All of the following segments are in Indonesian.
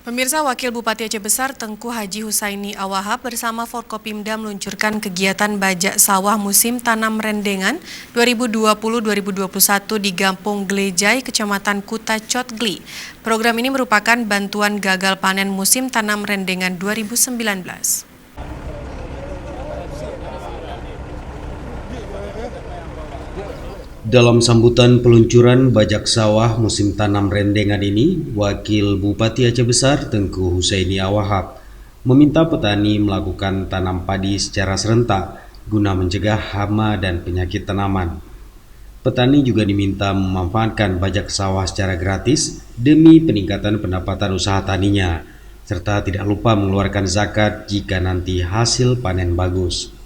Pemirsa, Wakil Bupati Aceh Besar Tengku Haji Husaini Awahab bersama Forkopimda meluncurkan kegiatan bajak sawah musim tanam rendengan 2020-2021 di Gampung Glejai, Kecamatan Kuta Cotgli. Program ini merupakan bantuan gagal panen musim tanam rendengan 2019. Dalam sambutan peluncuran bajak sawah musim tanam rendengan ini, Wakil Bupati Aceh Besar Tengku Husaini Awahab meminta petani melakukan tanam padi secara serentak guna mencegah hama dan penyakit tanaman. Petani juga diminta memanfaatkan bajak sawah secara gratis demi peningkatan pendapatan usaha taninya, serta tidak lupa mengeluarkan zakat jika nanti hasil panen bagus.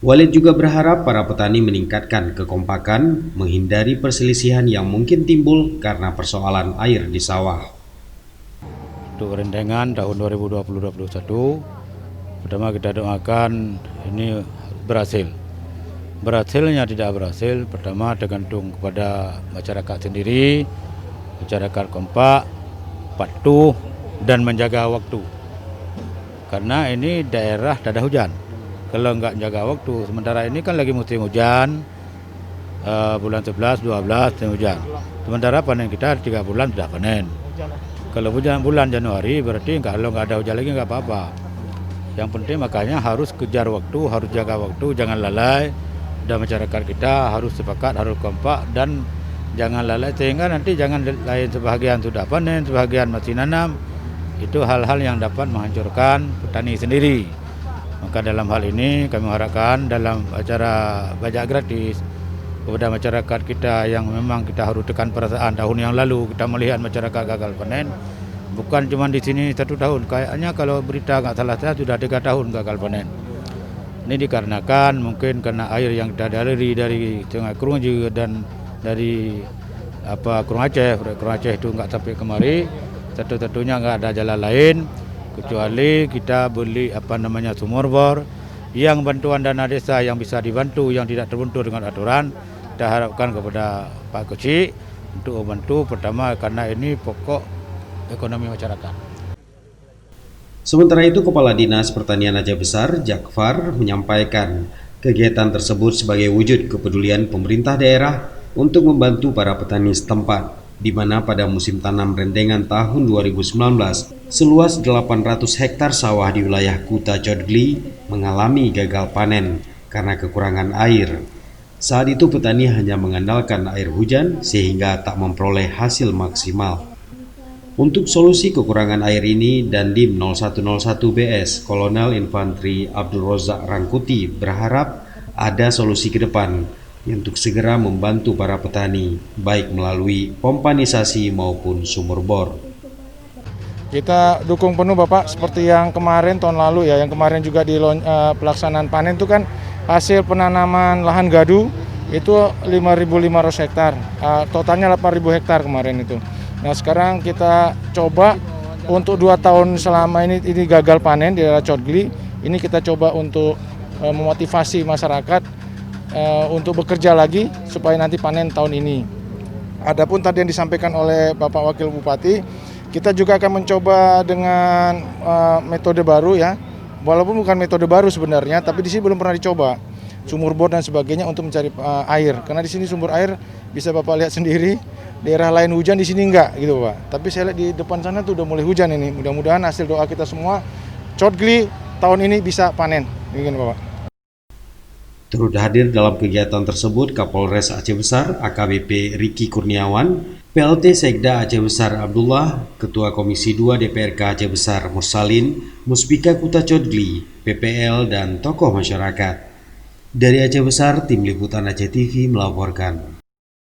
Walid juga berharap para petani meningkatkan kekompakan, menghindari perselisihan yang mungkin timbul karena persoalan air di sawah. Untuk rendengan tahun 2020-2021, pertama kita doakan ini berhasil. Berhasilnya tidak berhasil, pertama tergantung kepada masyarakat sendiri, masyarakat kompak, patuh, dan menjaga waktu. Karena ini daerah tak ada hujan. Kalau nggak jaga waktu, sementara ini kan lagi musim hujan, bulan 11, 12 musim hujan. Sementara panen kita 3 bulan sudah panen. Kalau hujan bulan Januari berarti kalau nggak ada hujan lagi nggak apa-apa. Yang penting makanya harus kejar waktu, harus jaga waktu, jangan lalai. Dan masyarakat kita harus sepakat, harus kompak dan jangan lalai sehingga nanti jangan lain sebahagian sudah panen, sebahagian masih nanam. Itu hal-hal yang dapat menghancurkan petani sendiri. Maka dalam hal ini kami harapkan dalam acara bajak gratis kepada masyarakat kita yang memang kita harus tekan perasaan tahun yang lalu kita melihat masyarakat gagal panen, bukan cuma di sini 1 tahun, kayaknya kalau berita nggak salah saya sudah 3 tahun gagal panen. Ini dikarenakan mungkin karena air yang kita daliri dari Sungai Krungji dan dari Krung Aceh itu nggak sampai kemari, satu-satunya nggak ada jalan lain. Kecuali kita beli sumur bor yang bantuan dana desa yang bisa dibantu, yang tidak terbentur dengan aturan. Kita harapkan kepada Pak Koci untuk membantu pertama karena ini pokok ekonomi masyarakat. Sementara itu, Kepala Dinas Pertanian Aceh Besar Jakfar menyampaikan kegiatan tersebut sebagai wujud kepedulian pemerintah daerah untuk membantu para petani setempat, di mana pada musim tanam rendengan tahun 2019, seluas 800 hektar sawah di wilayah Kuta Cotgli mengalami gagal panen karena kekurangan air. Saat itu petani hanya mengandalkan air hujan sehingga tak memperoleh hasil maksimal. Untuk solusi kekurangan air ini, Dandim 0101 BS Kolonel Infanteri Abdul Rozak Rangkuti berharap ada solusi ke depan untuk segera membantu para petani, baik melalui pompanisasi maupun sumur bor. Kita dukung penuh Bapak, seperti yang kemarin tahun lalu ya, yang kemarin juga di pelaksanaan panen itu kan hasil penanaman lahan gadu itu 5.500 hektar, totalnya 8.000 hektar kemarin itu. Nah sekarang kita coba untuk 2 tahun selama ini gagal panen di daerah Cotgli, ini kita coba untuk memotivasi masyarakat untuk bekerja lagi supaya nanti panen tahun ini. Adapun tadi yang disampaikan oleh Bapak Wakil Bupati, kita juga akan mencoba dengan metode baru ya, walaupun bukan metode baru sebenarnya, tapi di sini belum pernah dicoba sumur bor dan sebagainya untuk mencari air. Karena di sini sumber air bisa Bapak lihat sendiri, daerah lain hujan di sini enggak gitu Pak. Tapi saya lihat di depan sana tuh udah mulai hujan ini. Mudah-mudahan hasil doa kita semua Cotgli tahun ini bisa panen, begini Bapak. Turut hadir dalam kegiatan tersebut Kapolres Aceh Besar AKBP Riki Kurniawan, PLT Sekda Aceh Besar Abdullah, Ketua Komisi 2 DPRK Aceh Besar Mursalin, Muspika Kuta Cotgli, PPL, dan tokoh masyarakat. Dari Aceh Besar, Tim Liputan Aceh TV melaporkan.